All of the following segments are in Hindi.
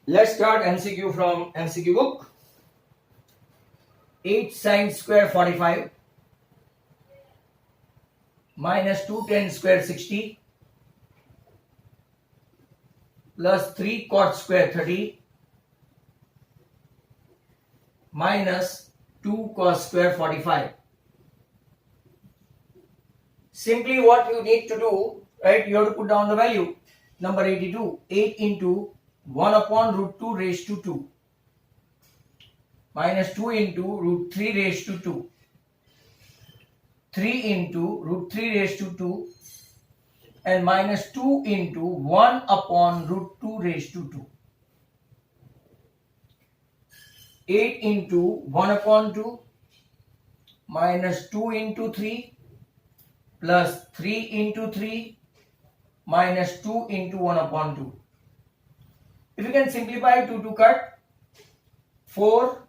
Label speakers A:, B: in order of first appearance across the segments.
A: Let's start MCQ from MCQ book. 8 sin square 45 minus 2 tan square 60 plus 3 cot square 30 minus 2 cos square 45. Simply what you need to do, right? You have to put down the value. Number 82, 8 into 1 upon root 2 raised to 2 minus 2 into root 3 raised to 2, 3 into root 3 raised to 2 and minus 2 into 1 upon root 2 raised to 2. 8 into 1 upon 2 minus 2 into 3 plus 3 into 3 minus 2 into 1 upon 2. If you can simplify 2 to cut 4,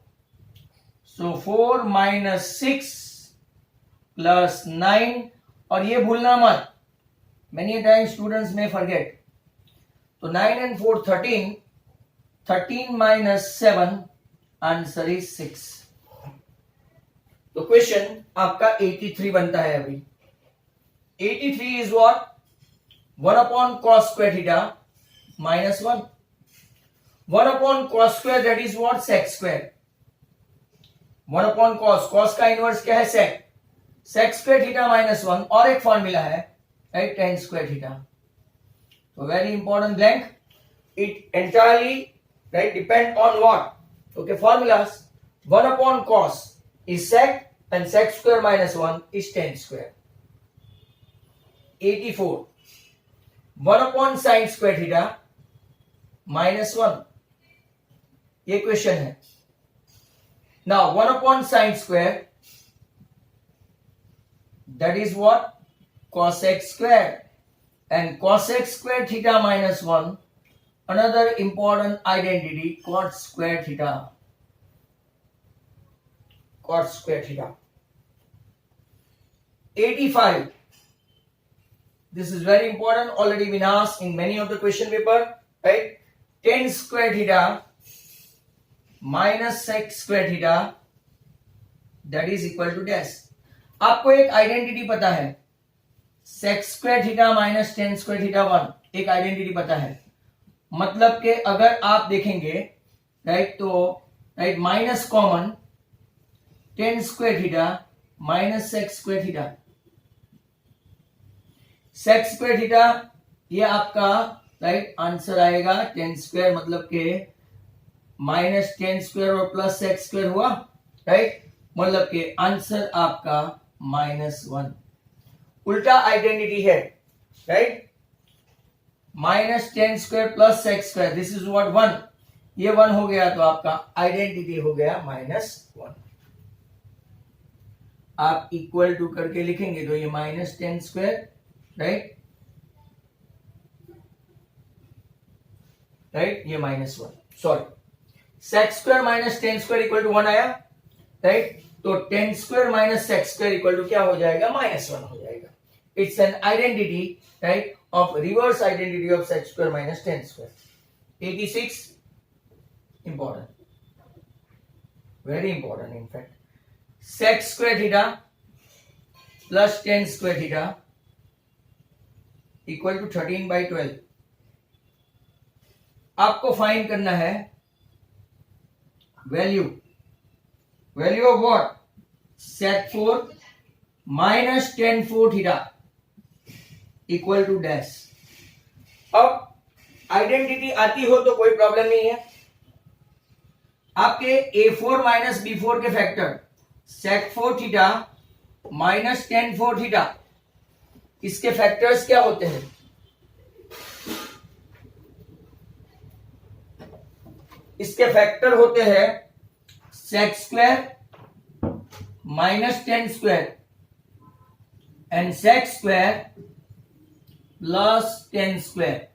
A: so 4 minus 6 plus 9, और ये भूलना मत, many times students may forget. So 9 and 4 13, 13 minus 7, answer is 6. तो क्वेश्चन आपका 83 बनता है अभी. 83 is what? 1 upon cos square theta minus 1. 1 upon cos square, that is what? Sec square. 1 upon cos, cos का इनवर्स क्या है? sec. sec square theta minus 1 और एक फॉर्मूला है, right? tan square theta. So very important blank. It entirely, right, depend on what? Okay, formulas. 1 upon cos is sec and sec square minus 1 is tan square. 84. 1 upon sin square theta minus 1. ये क्वेश्चन है. Now 1 upon sin square, that is what? Cosec square, and cosec square theta minus 1, another important identity, cot square theta. Cot square theta. 85. This is very important, already been asked in many of the question paper, right? Tan square theta minus sec square theta, that is equal to dash. आपको एक आइडेंटिटी पता है, sec square theta minus tan square theta 1, एक आइडेंटिटी पता है. मतलब कि अगर आप देखेंगे, राइट, तो right minus common tan square theta minus sec square theta. sec square theta ये आपका राइट आंसर आएगा. tan square मतलब के माइनस tan square और प्लस sec square हुआ, राइट, मतलब के आंसर आपका -1. उल्टा आइडेंटिटी है, right, minus tan square plus sec square, this is what 1. ये 1 हो गया तो आपका आइडेंटिटी हो गया -1. आप इक्वल टू करके लिखेंगे तो ये minus tan square, right, right, ये -1. Sorry, sec square minus tan square equal to 1 आया, राइट. तो tan square minus sec square equal to क्या हो जाएगा? -1 हो जाएगा. It's an identity, right, of reverse identity of sec square minus tan square. 86 important, very important in fact. sec square theta plus tan square theta equal to 13/12. आपको फाइंड करना है value of what? sec 4 minus tan 4 theta equal to dash. अब आइडेंटिटी आती हो तो कोई प्रॉब्लम नहीं है. आपके a4 माइनस b4 के factor sec 4 theta minus tan 4 theta, इसके फैक्टर्स क्या होते हैं? इसके फैक्टर होते हैं sec square minus tan square and sec square plus tan square.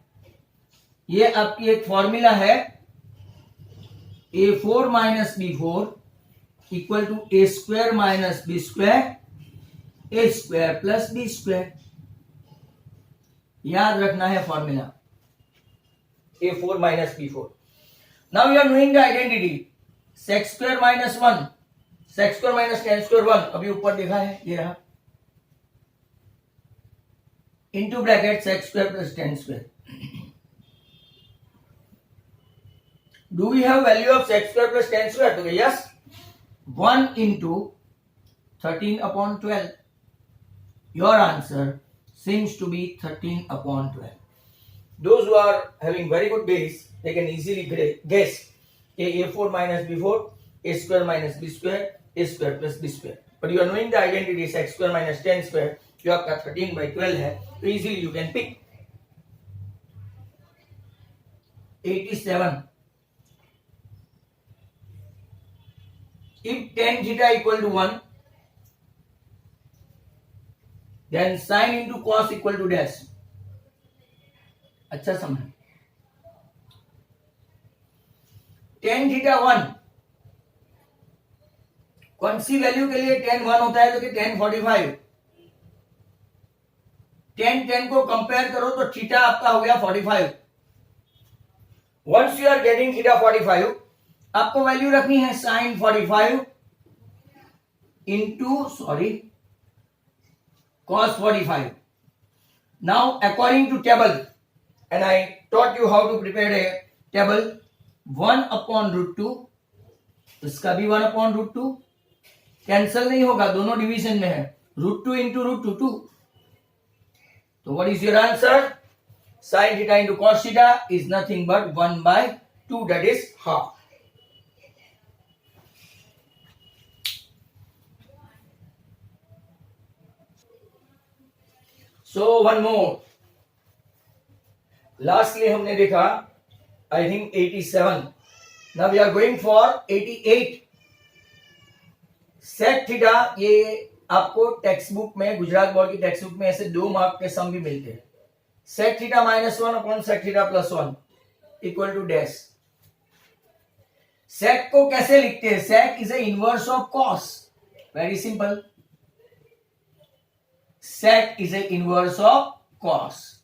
A: ये आपकी एक फॉर्मूला है, a4 minus b4 equal to a square minus b square, a square plus b square. याद रखना है formula a4 minus b4. Now you are knowing the identity. sec square minus 1, sec square minus tan square 1, अभी ऊपर लिखा है ये रहा, into bracket sec square plus tan square. Do we have value of sec square plus tan square? तो yes, 1 into 13 upon 12. Your answer seems to be 13 upon 12. Those who are having very good base, they can easily guess a4 minus b4, a square minus b square, a square plus b square. But you are knowing the identity x square minus tan square, जो आपका 13 by 12 है, तो easily you can pick. 87. If tan theta equal to 1, then sin into cos equal to dash. अच्छा समझ. tan थीटा 1, कौन सी वैल्यू के लिए tan 1 होता है? तो कि tan 45. tan को कंपेयर करो तो थीटा आपका हो गया 45. Once you are getting theta 45, आपको वैल्यू रखनी है sin 45 into cos 45. Now according to table, and I taught you how to prepare a table, 1 upon root 2, इसका भी 1 upon root 2, कैंसल नहीं होगा, दोनों डिवीजन में है, root 2 into root 2, 2. तो what is your answer? Sin theta into cos theta is nothing but 1 by 2, that is half. So one more. Lastly हमने देखा I think 87. Now we are going for 88. Sec theta, ये आपको टेक्स्ट बुक में, गुजरात बोर्ड की टेक्स्ट बुक में ऐसे 2 मार्क के सम भी मिलते हैं. Sec theta minus 1 upon sec theta plus 1 equal to dash. Sec को कैसे लिखते हैं? Sec is a inverse of cos. Very simple. Sec is a inverse of cos.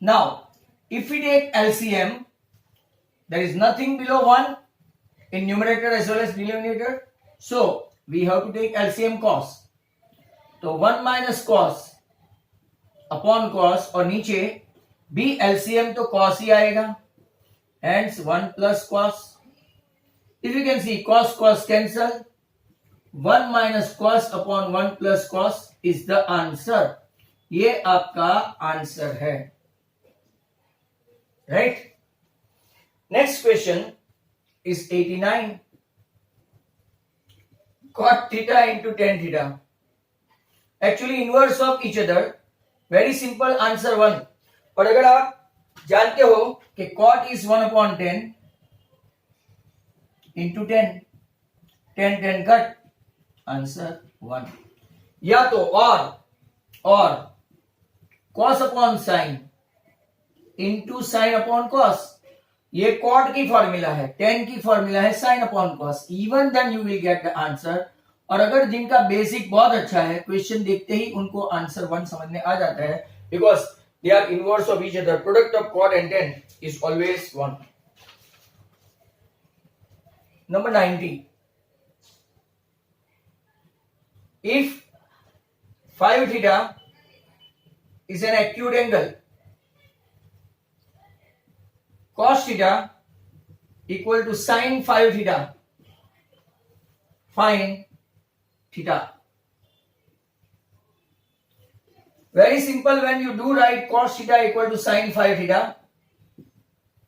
A: Now, if we take LCM, there is nothing below 1 in numerator as well as denominator. So, we have to take LCM cos. तो 1 minus cos upon cos, और नीचे भी LCM तो cos ही आएगा. Hence 1 plus cos. If you can see, cos cancel. 1 minus cos upon 1 plus cos is the answer. ये आपका आंसर है. Right? Next question is 89. Cot theta into tan theta. Actually inverse of each other. Very simple answer 1. और अगर आप जानते हो कि cot is 1 upon 10 into 10, 10 cut, answer 1. या तो और cos upon sin into sin upon cos, ये cot की फॉर्मूला है, tan की फॉर्मूला है sin upon cos. Even then you will get the answer. और अगर जिनका बेसिक बहुत अच्छा है, क्वेश्चन देखते ही उनको आंसर 1 समझ में आ जाता है, because they are inverse of each other. Product of cot and tan is always 1. Number 90. If phi theta is an acute angle, cos theta equal to sin phi theta, find theta. Very simple. When you do write cos theta equal to sin phi theta,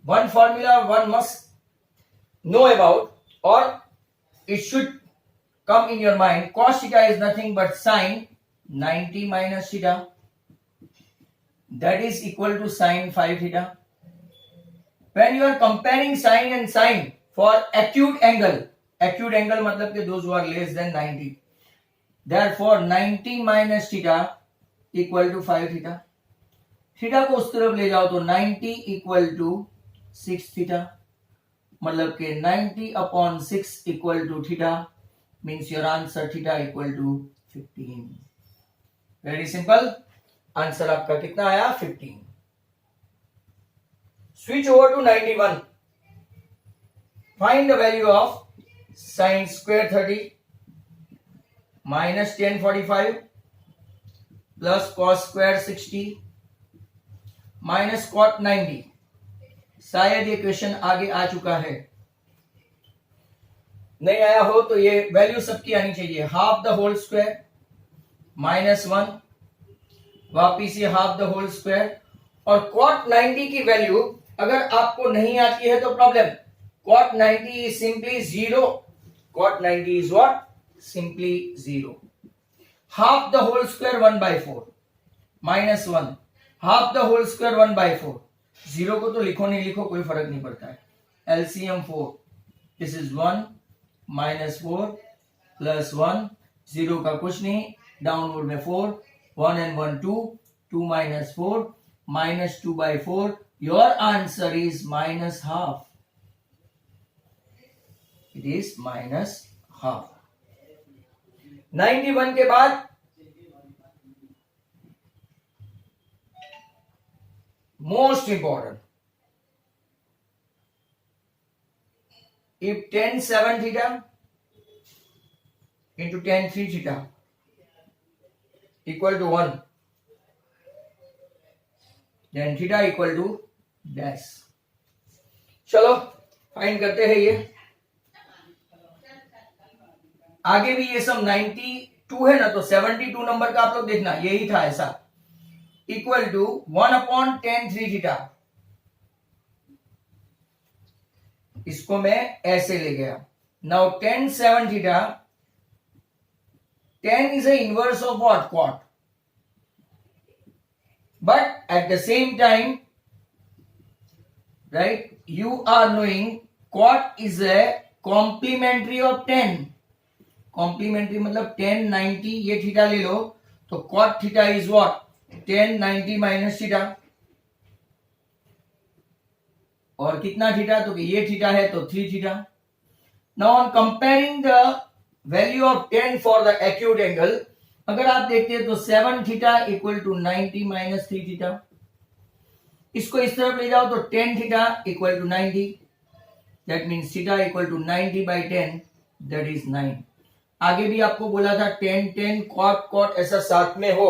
A: one formula one must know about, or it should come in your mind. Cos theta is nothing but sin 90 minus theta, that is equal to sin phi theta. When you are comparing sin and sin for acute angle मतलब कि those who are less than 90, therefore 90 minus theta equal to phi theta. Theta को उस तरफ ले जाओ तो 90 equal to 6 theta, मतलब कि 90 upon 6 equal to theta, means your answer theta equal to 15. Very simple. Answer आपका कितना आया? 15. Switch over to 91. Find the value of sin square 30 minus tan 45 plus cos square 60 minus cot 90. शायद ये क्वेश्चन आगे आ चुका है, नहीं आया हो तो ये वैल्यू सबकी आनी चाहिए. Half the whole square minus 1, वापिस ये हाफ द होल स्क्वायर. और cot 90 की वैल्यू अगर आपको नहीं आती है तो problem. cot 90 is simply 0. cot 90 is what? Simply 0. half the whole square 1 by 4 minus 1, half the whole square 1 by 4. 0 को तो लिखो नहीं लिखो कोई फर्क नहीं पड़ता है. LCM 4, this is 1 minus 4 plus 1, 0 का कुछ नहीं, डाउनवर्ड में 4, 1 and 1 2, 2 minus 4 minus 2 by 4. Your answer is minus half. It is minus half. 91 के बाद most important, if tan 7 theta into tan 3 theta equal to 1, then theta equal to dash. चलो फाइंड करते हैं ये. आगे भी ये सब 92 है ना, तो 72 नंबर का आप लोग देखना, यही था ऐसा. Equal to 1 upon tan 3 theta. इसको मैं ऐसे ले गया. Now tan 7 theta, tan is a inverse of what? Cot. But at the same time, right, you are knowing cot is a complementary of tan. Complementary मतलब tan 90, ये थीटा ले लो तो cot theta is what? tan 90 minus theta. और कितना थीटा? तो ये थीटा है तो 3 theta. Now on comparing the value of tan for the acute angle, अगर आप देखते हैं तो 7 theta equal to 90 minus 3 theta. इसको इस तरफ ले जाओ तो tan theta equal to 90, that means theta equal to 90 by 10, that is 9. आगे भी आपको बोला था tan tan cot cot ऐसा साथ में हो,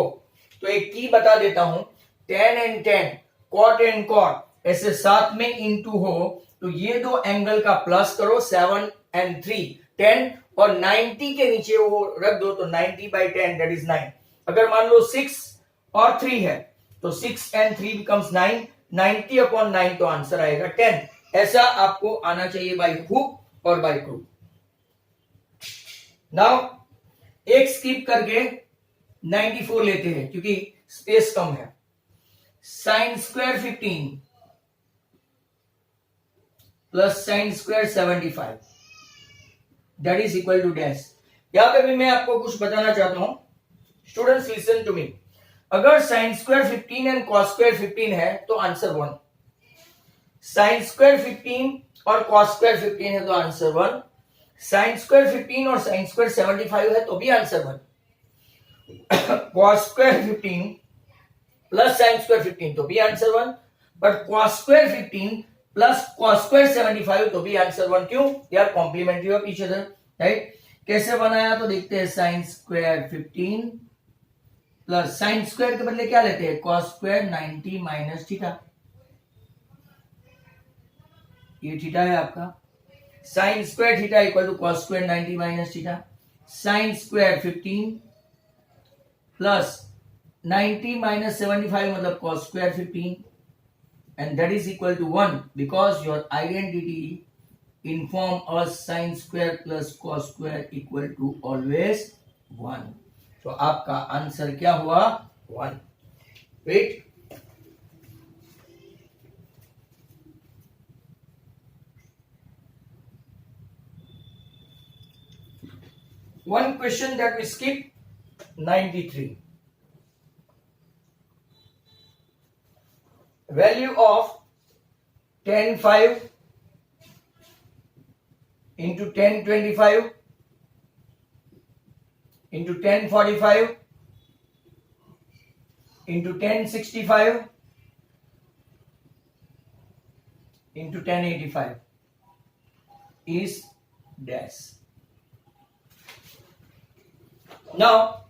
A: तो एक की बता देता हूं. tan and tan, cot and cot ऐसे साथ में इनटू हो तो ये दो एंगल का प्लस करो. 7 and 3 10 और 90 के नीचे वो रख दो तो 90 by 10 दैट इज 9. अगर मान लो 6 और 3 है तो 6 and 3 becomes 9. 90 अपॉन 9 तो आंसर आएगा 10. ऐसा आपको आना चाहिए बाय हुक और बाय क्रूक. नाउ एक स्किप करके 94 लेते हैं क्योंकि स्पेस कम है. Sine square 15 plus sine square 75 that is equal to dash. यहां पे भी मैं आपको कुछ बताना चाहता हूं. Students listen to me. अगर sine square 15 and cos square 15 है तो आंसर 1. साइन स्क्वायर 15 और कॉस स्क्वायर 15 है तो आंसर 1. साइन स्क्वायर 15 और साइन स्क्वायर 75 है तो भी answer 1. Cos square 15 plus sine square 15 तो भी answer 1. But cos square 15 plus cos square 75 तो भी आंसर 1. क्यों? They are complementary of each other, right. कैसे बनाया तो देखते हैं. Sine square 15 plus sine square के बदले क्या लेते हैं? Cos square 90 minus theta. ये थीटा है आपका. Sine square theta equal to cos square 90 minus theta. Sign square 15 plus 90 minus 75 मतलब cos square 15 and that is equal to 1 because your identity inform us sin square plus cos square equal to always 1. तो आपका आंसर क्या हुआ? 1. Wait. One question that we skipped, 93. Value of tan 5 into tan 25 into tan 45 into tan 65 into tan 85. is dash. Now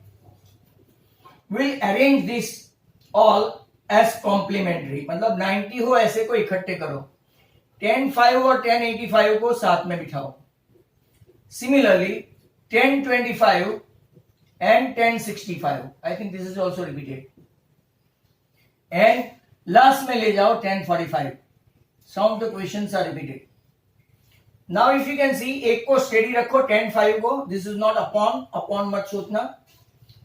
A: we'll arrange this all as complementary. मतलब 90 हो ऐसे को इकट्ठे करो, 10/5 और 10/85 को साथ में बिठाओ. Similarly 10/25 and 10/65. I think this is also repeated. And last में ले जाओ 10/45. Some of the questions are repeated. Now if you can see, एक को स्टेडी रखो 10/5 को. This is not upon मत सोचना,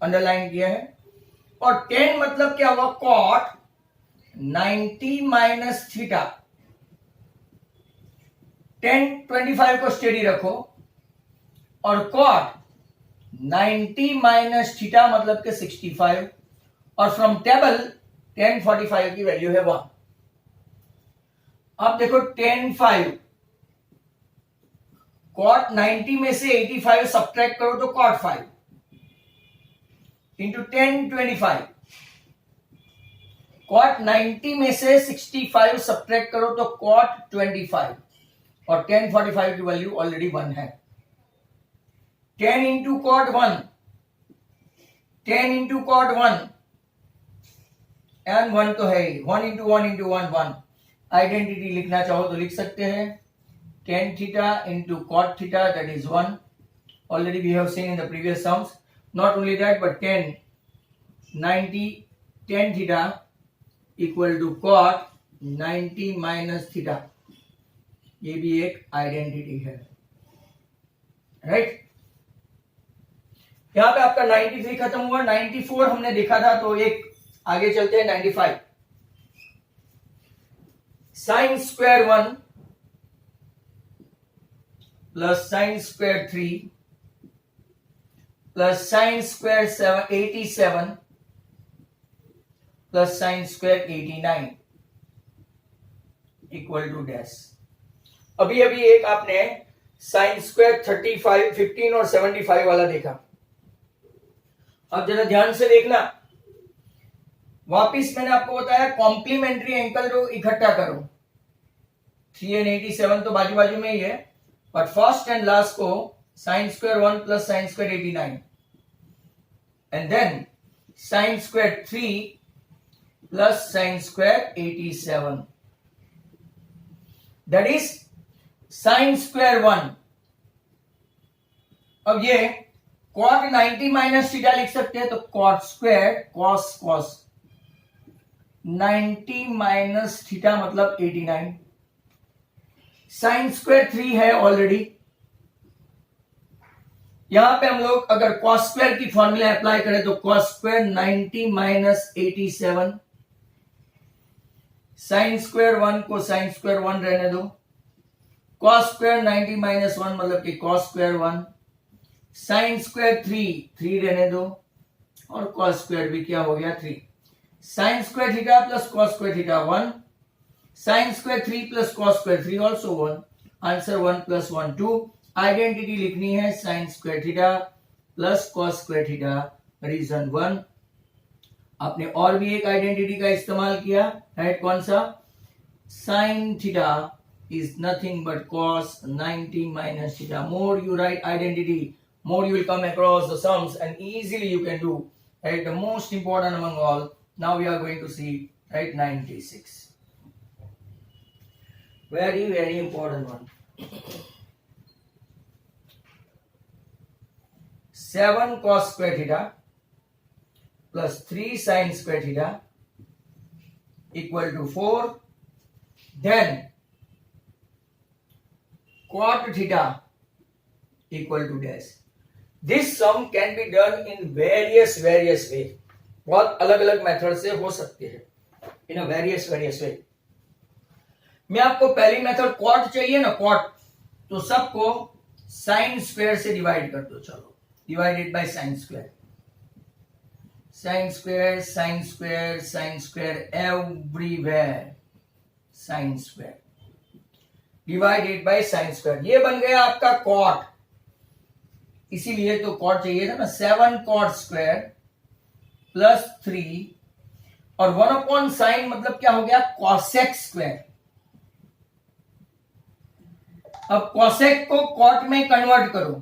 A: अंडरलाइन किया है. और 10 मतलब क्या हुआ, cot 90 माइनस थीटा. 10/25 को स्टेडी रखो और cot 90 माइनस थीटा मतलब के 65. और फ्रॉम टेबल 10/45 की वैल्यू है 1. अब देखो 10/5 cot 90 में से 85 सब्ट्रैक्ट करो तो cot 5 इंटू 10/25. cot 90 में से 65 सब्ट्रैक्ट करो तो cot 25. और 10/45 की वैल्यू ऑलरेडी 1 है. 10 into cot 1, 10 into cot 1 and 1 तो है ही. 1 इंटू 1 इंटू 1 1. आइडेंटिटी लिखना चाहो तो लिख सकते हैं. tan theta into cot theta, that is 1. Already we have seen in the previous sums. Not only that, but tan theta equal to cot 90 minus theta. ये भी एक आइडेंटिटी है, राइट. यहां पे आपका 93 खत्म हुआ. 94 हमने देखा था, तो एक आगे चलते हैं. 95 sin square 1 plus sin square 3 plus sin square 87 plus sin square 89 equal to dash. अभी एक आपने sin square 35, 15 और 75 वाला देखा. अब जरा ध्यान से देखना. वापिस मैंने आपको बताया कॉम्प्लीमेंट्री एंगल को इकट्ठा करो. 3 and 87 तो बाजू बाजू में ही है, बट फर्स्ट एंड लास्ट को sin square 1 plus sin square 89 and then sin square 3 plus sin square 87. That is sin square 1. अब ये cot 90 माइनस थीटा लिख सकते हैं, तो cot square cos 90 minus theta मतलब 89. साइन स्क्वायर 3 है ऑलरेडी. यहां पे हम लोग अगर cos स्क्वायर की फॉर्मूला अप्लाई करें तो cos square 90 minus 87. Sine square 1 को साइन स्क्वायर 1 रहने दो. cos स्क्वायर 90 माइनस 1 मतलब कि cos स्क्वायर 1. साइन स्क्वायर 3 रहने दो, और cos स्क्वायर भी क्या हो गया 3. Sine square theta plus cos square theta 1. Sine square 3 plus cos square 3 also 1. Answer 1 plus 1 2. Identity लिखनी है sine square theta plus cos square theta. Reason 1. आपने और भी एक आइडेंटिटी का इस्तेमाल किया, राइट. कौन सा? Sine theta is nothing but cos 90 minus theta. More you write identity, more you will come across the sums and easily you can do, right. The most important among all, now we are going to see, right, 96. Very important one. 7 cos square theta plus 3 sin square theta equal to 4. Then cot theta equal to dash. This sum can be done in various way. बहुत अलग अलग मेथड से हो सकते हैं, in a various way. मैं आपको पहली मेथड cot चाहिए ना, cot, तो सबको sin स्क्वायर से डिवाइड कर दो. चलो, divided by sin square. sin square sin square sin square everywhere sin square divided by sin square. ये बन गया आपका cot. इसीलिए तो cot चाहिए था ना. 7 cot स्क्वायर प्लस 3 और 1/sin मतलब क्या हो गया, cosec स्क्वायर. अब कॉसेक को कॉट में कन्वर्ट करो,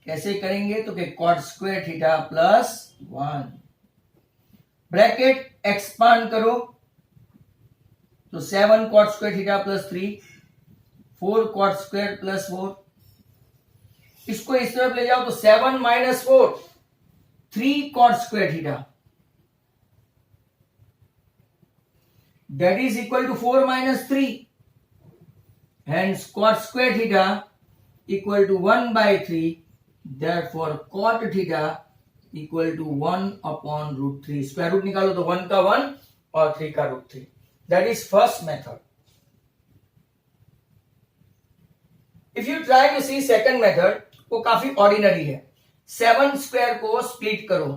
A: कैसे करेंगे तो cot square theta plus 1, bracket expand करो तो 7 cot square theta plus 3, 4 cot square plus 4, इसको इस तरफ ले जाओ तो 7 minus 4, 3 cot square theta, that is equal to 4 minus 3, hence cot square theta equal to 1 by 3, therefore cot theta equal to 1 upon root 3. Square root निकालो तो 1 का 1 और 3 का root 3. That is first method. If you try to see second method, वो काफी ऑर्डिनरी है. 7 स्क्वायर को स्प्लिट करो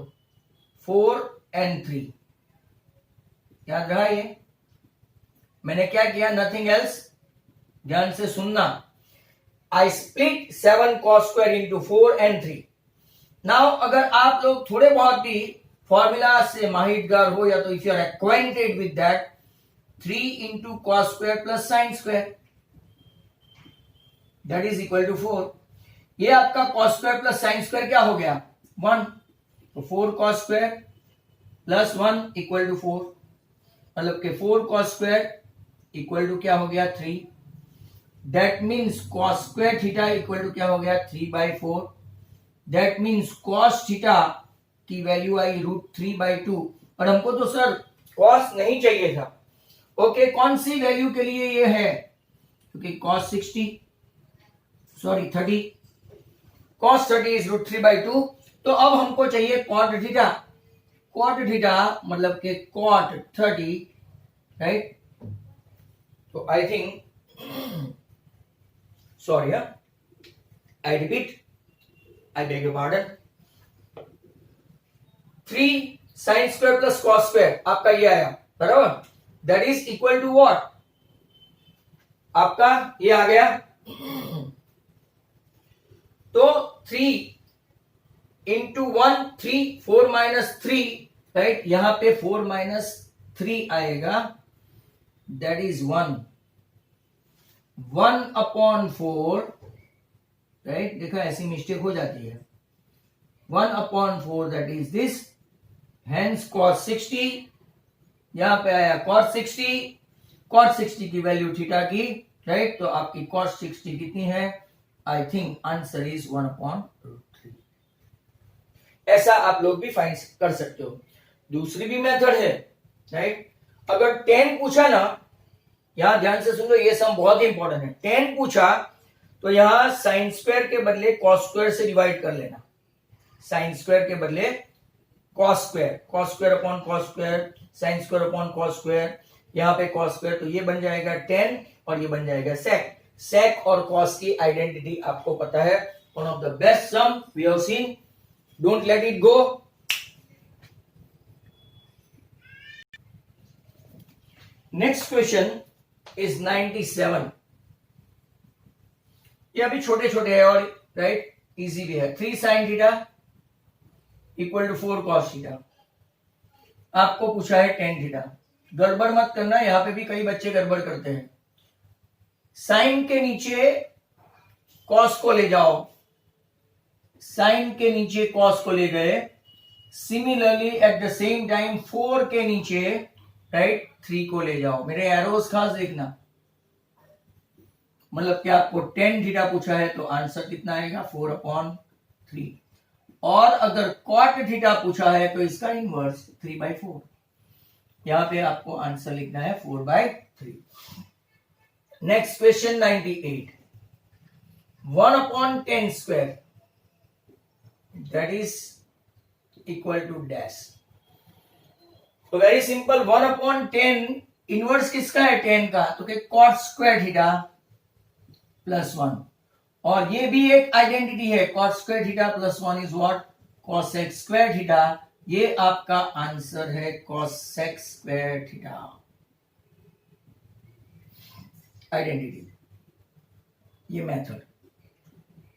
A: 4 and 3. याद रहा ये? मैंने क्या किया? Nothing else. ध्यान से सुनना. I split 7 cos square into 4 and 3. Now अगर आप लोग थोड़े बहुत भी फॉर्मूला से माहिरगार हो या तो if you are acquainted with that, 3 into cos square plus sine square that is equal to 4. ये आपका cos square plus sine square क्या हो गया? 1. तो 4 cos square plus 1 equal to 4, मतलब के 4 cos स्क्वायर इक्वल टू क्या हो गया? 3. That means cos square theta equal to क्या हो गया? 3/4. दैट मीन्स cos थीटा की वैल्यू आई √3/2. और हमको तो सर cos नहीं चाहिए था. ओके, कौन सी वैल्यू के लिए ये है? क्योंकि cos 30 cos 30 इज √3/2. तो अब हमको चाहिए cot थीटा. cot थीटा मतलब के cot 30, राइट? तो I think, sorry, I repeat, I beg your pardon, 3 sine square plus cos square आपका ये आया, बराबर. That is equal to what? आपका ये आ गया. तो 3 इंटू 1 3, 4 माइनस 3, राइट? यहां पे 4 माइनस 3 आएगा, दैट इज 1. 1/4, राइट? देखा, ऐसी मिस्टेक हो जाती है. 1/4 that is this, hence cos 60, यहां पे आया cos 60. cos 60 की वैल्यू थीटा की, राइट? तो आपकी cos 60 कितनी है? I think answer is 1/√3. ऐसा आप लोग भी फाइंड कर सकते हो. दूसरी भी मेथड है, राइट? अगर 10 पूछा ना, यहां ध्यान से सुन लो, ये सम बहुत ही इंपॉर्टेंट है. 10 पूछा तो यहां साइन स्क्वायर के बदले cos स्क्वायर से डिवाइड कर लेना. साइन स्क्वायर के बदले cos square upon cos square, sine square upon cos square. यहां पे cos स्क्वायर, तो ये बन जाएगा 10 और ये बन जाएगा sec. sec और cos की आइडेंटिटी आपको पता है. One of the best sum we have seen. Don't let it go. Next question is 97. ये अभी छोटे छोटे है और राइट इजी भी है. 3 sine theta equal to 4 cos theta. आपको पूछा है 10 थीटा. गड़बड़ मत करना, यहां पे भी कई बच्चे गड़बड़ करते हैं. साइन के नीचे कॉस को ले जाओ, साइन के नीचे कॉस को ले गए. Similarly at the same time 4 के नीचे राइट 3 को ले जाओ. मेरे एरोस खास देखना, मतलब कि आपको 10 थीटा पूछा है तो आंसर कितना आएगा? 4/3. और अगर कॉट थीटा पूछा है तो इसका इनवर्स 3/4. यहां पे आपको आंसर लिखना है 4/3. Next question 98. 1/10 square that is equal to dash. तो वेरी सिंपल. 1/10 इनवर्स किसका है? 10 का. तो कॉट स्क्वायर थीटा प्लस 1. और ये भी एक आइडेंटिटी है. cos square theta plus 1 is what? cosec square theta. ये आपका आंसर है cosec स्क्वायर थीटा. आइडेंटिटी, ये मेथड.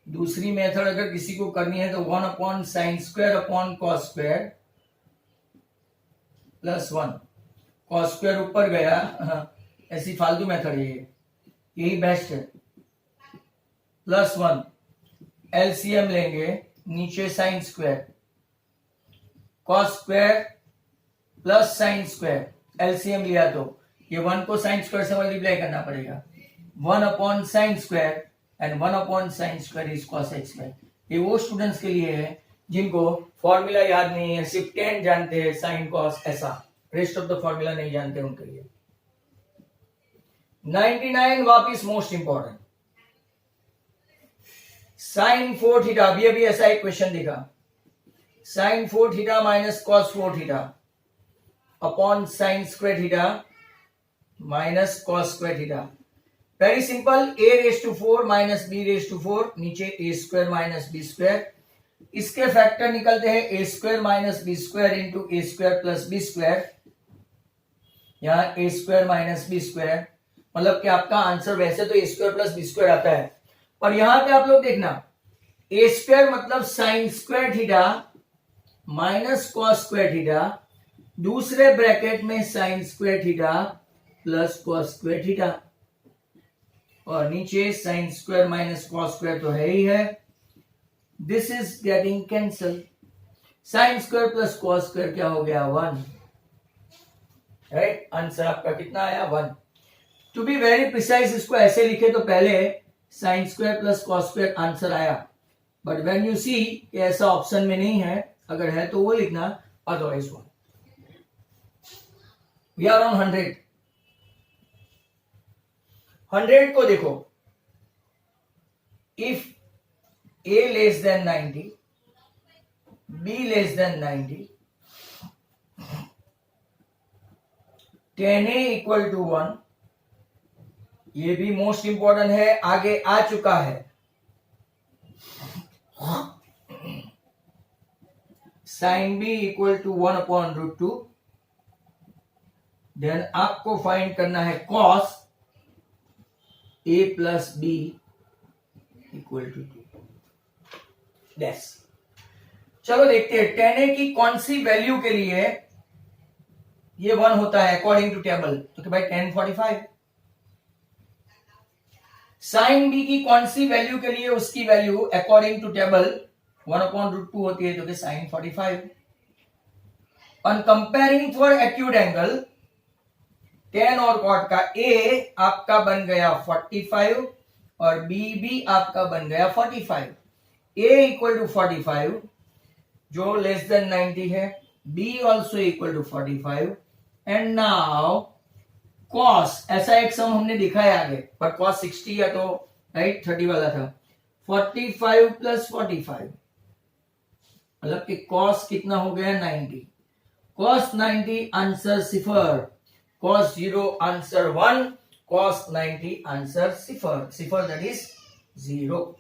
A: दूसरी मेथड अगर किसी को करनी है तो 1/sin square upon cos square plus 1. cos square ऊपर गया, ऐसी फालतू मेथड है ये. यही बेस्ट है, +1 एलसीएम लेंगे, नीचे sine square, cos square plus sine square, LCM लिया तो ये 1 को साइन स्क्वायर से मल्टीप्लाई करना पड़ेगा, 1 upon sine square and 1 upon sine square is cos x square. ये वो स्टूडेंट्स के लिए है जिनको फॉर्मूला याद नहीं है, सिर्फ टेन जानते हैं, साइन कॉस ऐसा, रेस्ट ऑफ द फॉर्मूला नहीं जानते उनके लिए। 99 वापिस मोस्ट इंपॉर्टेंट, साइन 4 थीटा, अभी ऐसा एक क्वेश्चन देखा, sine 4 theta minus cos 4 theta upon sine square theta minus cos square theta. Very simple, a raise to 4 minus b raise to 4, नीचे a square minus b square, इसके फैक्टर निकलते हैं a square minus b square into a square plus b square, यहाँ a square minus b square, मतलब कि आपका आंसर वैसे तो a square plus b square आता है, पर यहां पे आप लोग देखना a स्क्वायर मतलब sign square theta minus cos square theta, दूसरे ब्रैकेट में sign square theta plus cos square theta, और नीचे sine square minus cos square तो है ही है, this is getting cancel, sign square plus cos square क्या हो गया 1, राइट, आंसर आपका कितना आया 1। टू बी वेरी प्रिसाइज इसको ऐसे लिखे तो पहले sign square plus cos square answer आया, बट व्हेन यू सी ऐसा ऑप्शन में नहीं है, अगर है तो वो लिखना, अदरवाइज 1। We are on 100। 100 को देखो, if a less than 90, b less than 90, 10a equal to 1, ये भी मोस्ट इंपॉर्टेंट है, आगे आ चुका है, sine b equal to 1 upon root 2, then आपको फाइंड करना है cos a plus b equal to 2 dash. चलो देखते हैं 10a की कौन सी वैल्यू के लिए ये 1 होता है अकॉर्डिंग टू टेबल, तो भाई 1045। साइन b की कौन सी वैल्यू के लिए उसकी value according to table 1 upon root 2 होती है, तो sine 45। On comparing for acute angle, tan और कॉट का a आपका बन गया 45 और b भी आपका बन गया 45, a इक्वल टू 45 जो लेस देन 90 है, b also equal to 45, and now cos, ऐसा एक सम हमने देखा है आगे, पर cos 60 या तो राइट 30 वाला था, 45 प्लस 45 मतलब कि cos कितना हो गया 90, cos 90 answer 0, cos 0 answer 1, cos 90 answer 0 that is 0.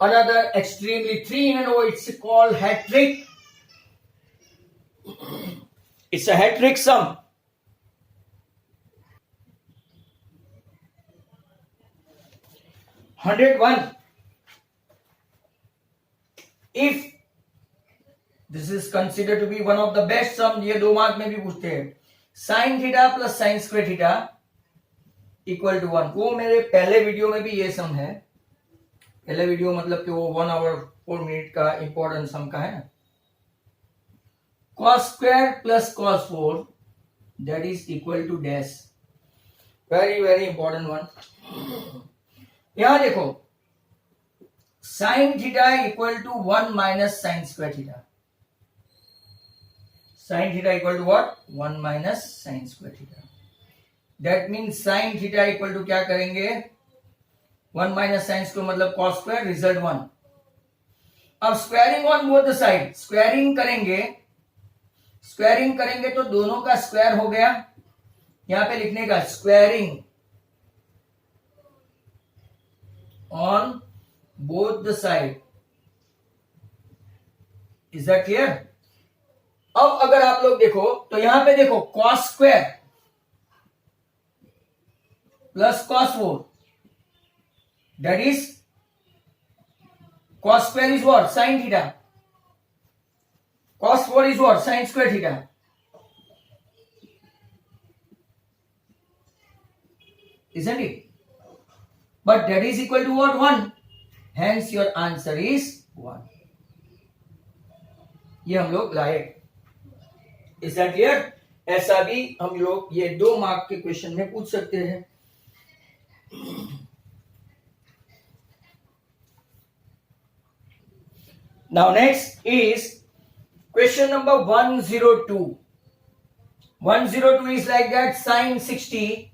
A: Another extremely 3 it's called hat trick. It's a hat trick sum. $101. If this is considered to be one of the best sum, ये 2 मार्क में भी पूछते हैं, sine theta plus sine square theta equal to 1, वो मेरे पहले वीडियो में भी ये सम है, पहले वीडियो मतलब कि वो 1 आवर 4 मिनट का इंपॉर्टेंट सम का है ना, cos square plus cos 4 that is equal to dash, very very important one. यहां देखो sine theta equal to 1 minus sine square theta, sine theta equal to what 1 minus sine square theta, that means sine theta equal to क्या करेंगे 1 माइनस साइन स्क्वायर मतलब cos स्क्वायर, रिजल्ट 1। अब squaring on both the side, squaring करेंगे तो दोनों का स्क्वायर हो गया, यहां पे लिखने का squaring on both the side, is that clear. अब अगर आप लोग देखो तो यहां पे देखो cos square plus cos 4 that is cos square is what sin theta, cos 4 is what sin square theta, isn't it? But that is equal to what? 1. Hence your answer is 1. ये हम लोग लाए. Is that clear? ऐसा भी हम लोग ये 2 मार्क के क्वेश्चन में पूछ सकते हैं. Now next is question number 102. 102 is like that: sin 60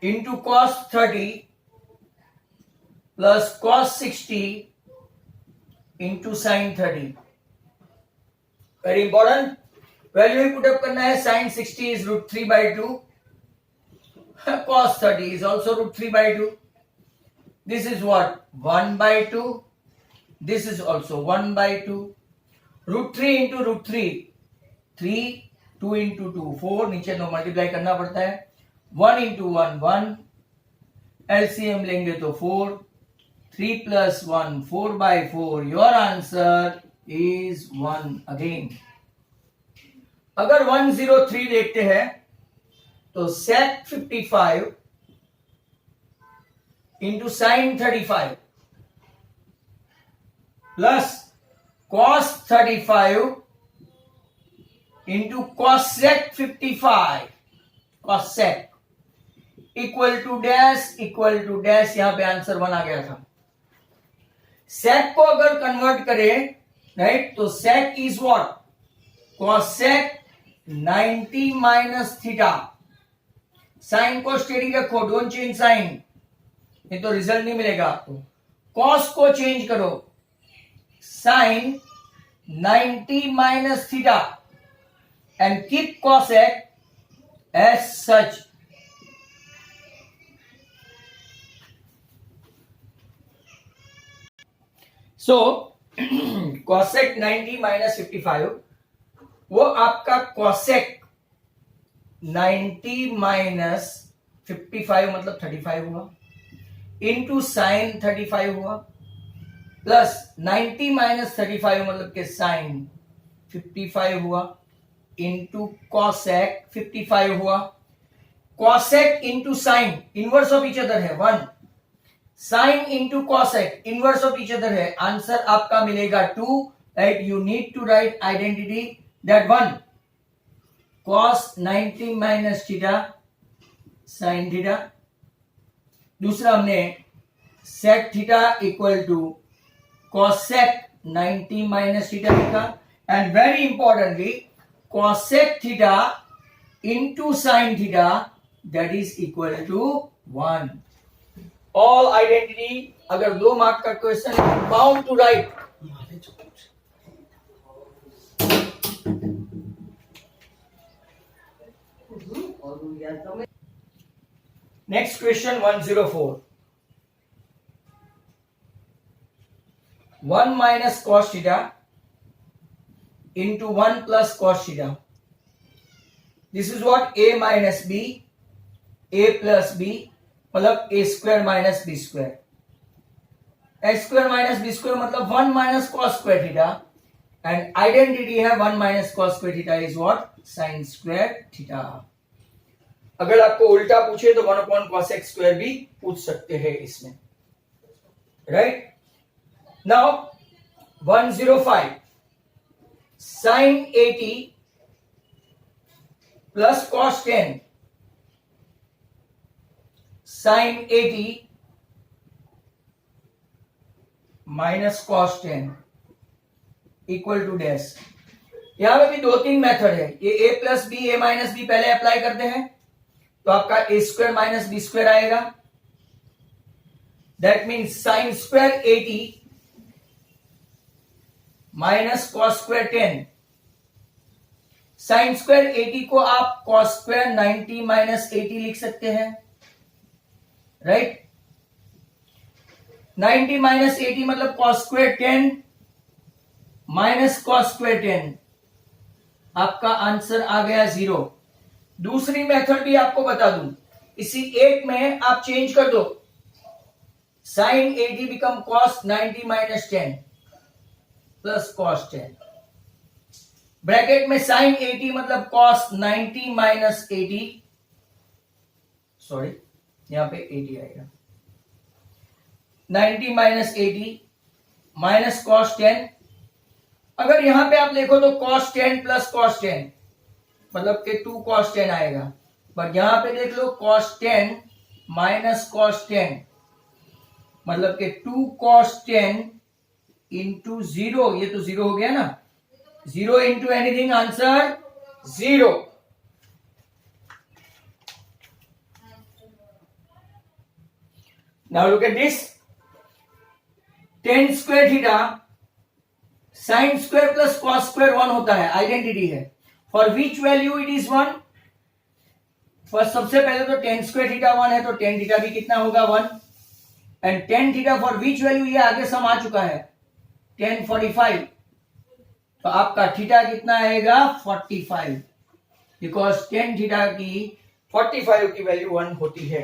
A: into cos 30 plus cos 60 into sin 30. Very important. Value he put up करना है. Sin 60 is root 3 by 2. Cos 30 is also root 3 by 2. This is what? 1 by 2. This is also 1 by 2. Root 3 into root 3. 3. 2 into 2. 4. नीचे 2 मल्टीप्लाई करना पड़ता है. 1 into 1. 1. LCM लेंगे तो 4. 3 plus 1. 4 by 4. Your answer is 1 again. अगर 103 देखते हैं तो sec 55 into sin 35 plus cos 35 into cosec 55 cosec equal to dash यहां पे आंसर 1 आ गया था. sec को अगर कन्वर्ट करें, राइट, तो sec is what? cosec 90 minus theta. Sine को स्टेडी रखो, डोंट चेंज साइन, नहीं तो रिजल्ट नहीं मिलेगा आपको. cos को चेंज करो, sine 90 minus theta and keep cosec as such. So cosec 90 minus 55 वो आपका cosec 90 माइनस 55 मतलब 35 हुआ, इंटू साइन 35 हुआ, प्लस 90 माइनस 35 मतलब के साइन 55 हुआ, इंटू cosec 55 हुआ. cosec into sine inverse of each other है 1. Sine into cosec inverse of each other है. आंसर आपका मिलेगा 2. Right, you need to write identity that 1 cos 90 minus theta sine theta. दूसरा हमने sec theta equal to cosec 90 minus theta लिखा. And very importantly cosec theta into sine theta that is equal to 1. All identity. अगर 2 मार्क का question, bound to right. Next question 104. 1 minus cos theta into 1 plus cos theta. This is what? A minus B, A plus B, मतलब A square minus B square. A square minus B square मतलब 1 minus cos square theta, and identity है 1 minus cos square theta is what? Sin square theta. अगर आपको उल्टा पूछे तो 1 upon cosec square भी पूछ सकते हैं इसमें, right. Now 105. sin 80 plus cos 10 sin 80 minus cos 10 equal to dash. यहां पे भी 2-3 मेथड है. ये a plus B, a minus B पहले अप्लाई करते हैं तो आपका a square minus B square आएगा. That means sin square 80 minus cos square 10. sin square 80 को आप cos स्क्वायर 90 माइनस 80 लिख सकते हैं, राइट. 90 माइनस 80 मतलब cos square 10 minus cos square 10. आपका आंसर आ गया 0. दूसरी मेथड भी आपको बता दूं, इसी एक में आप चेंज कर दो. sin 80 become cos 90 minus 10 plus cos 10. Bracket में साइन 80 मतलब कॉस 90 माइनस 80, सॉरी यहां पे 80 आएगा, 90 माइनस 80 माइनस कॉस 10। अगर यहां पे आप देखो तो cos 10 प्लस cos 10 मतलब कि 2 cos 10 आएगा, बट यहां पे देख लो cos 10 माइनस cos 10 मतलब कि 2 cos 10 इंटू 0, ये तो 0 हो गया ना, 0 into anything, answer 0। Now look at this, tan square theta sign square plus cos square 1 होता है, आइडेंटिटी है। For which value it is 1, first सबसे पहले तो tan स्क्वायर थीटा 1 है, तो tan थीटा भी कितना होगा 1, and tan theta for which value, ये आगे सम आ चुका है, tan 45, तो आपका थीटा कितना आएगा 45, बिकॉज tan थीटा की 45 की वैल्यू 1 होती है।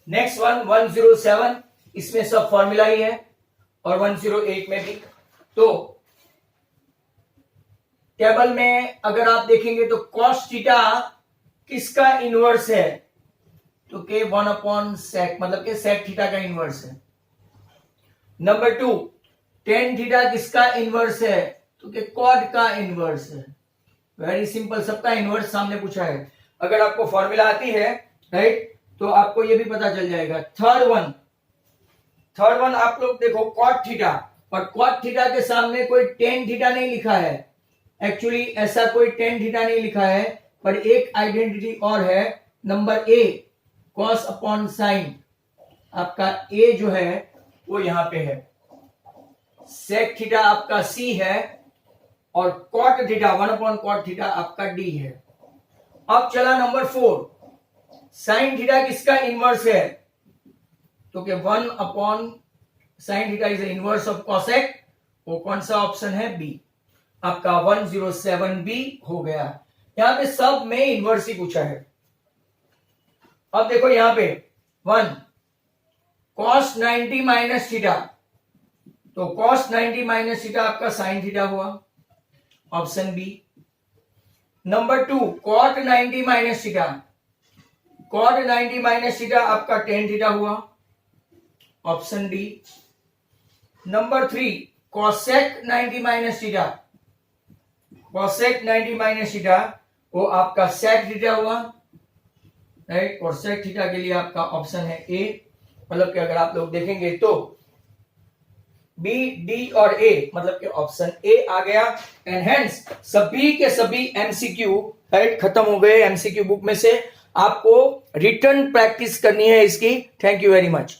A: नेक्स्ट वन 107, इसमें सब फॉर्मूला ही है, और 108 में भी। तो टेबल में अगर आप देखेंगे तो cos थीटा किसका इनवर्स है, तो के 1 अपॉन sec मतलब के sec थीटा का इनवर्स है। नंबर 2, tan थीटा किसका इनवर्स है, तो के cot का इनवर्स है। वेरी सिंपल, सबका इनवर्स सामने पूछा है। अगर आपको फॉर्मूला आती है राइट, तो आपको ये भी पता चल जाएगा। थर्ड वन आप लोग देखो cot थीटा, और cot थीटा के सामने कोई tan थीटा नहीं लिखा है, एक्चुअली ऐसा कोई tan थीटा नहीं लिखा है, पर एक आइडेंटिटी और है, number A cos upon sine, आपका ए जो है वो यहां पे है, sec थीटा आपका सी है, और cot theta 1 upon cot theta आपका डी है। अब चला नंबर 4, साइन थीटा किसका इनवर्स है, तो कि 1 upon sine theta is inverse of cosec, वो कौन सा ऑप्शन है, बी, आपका 107 बी हो गया। यहां पे सब में इनवर्स ही पूछा है। अब देखो यहां पे 1 cos 90 माइनस थीटा, तो cos 90 माइनस थीटा आपका साइन थीटा हुआ, option B. Number 2 cot 90 minus theta, cot 90 minus theta आपका tan थीटा हुआ, option D. Number 3 cosec 90 minus theta, cosec 90 minus theta वो आपका sec थीटा हुआ, राइट, और sec थीटा के लिए आपका ऑप्शन है ए, मतलब कि अगर आप लोग देखेंगे तो बी, डी और ए, मतलब कि ऑप्शन ए आ गया। एंड हेंस सभी के सभी एमसीक्यू राइट खत्म हो गए एमसीक्यू बुक में से। आपको रिटर्न प्रैक्टिस करनी है इसकी। Thank you very much.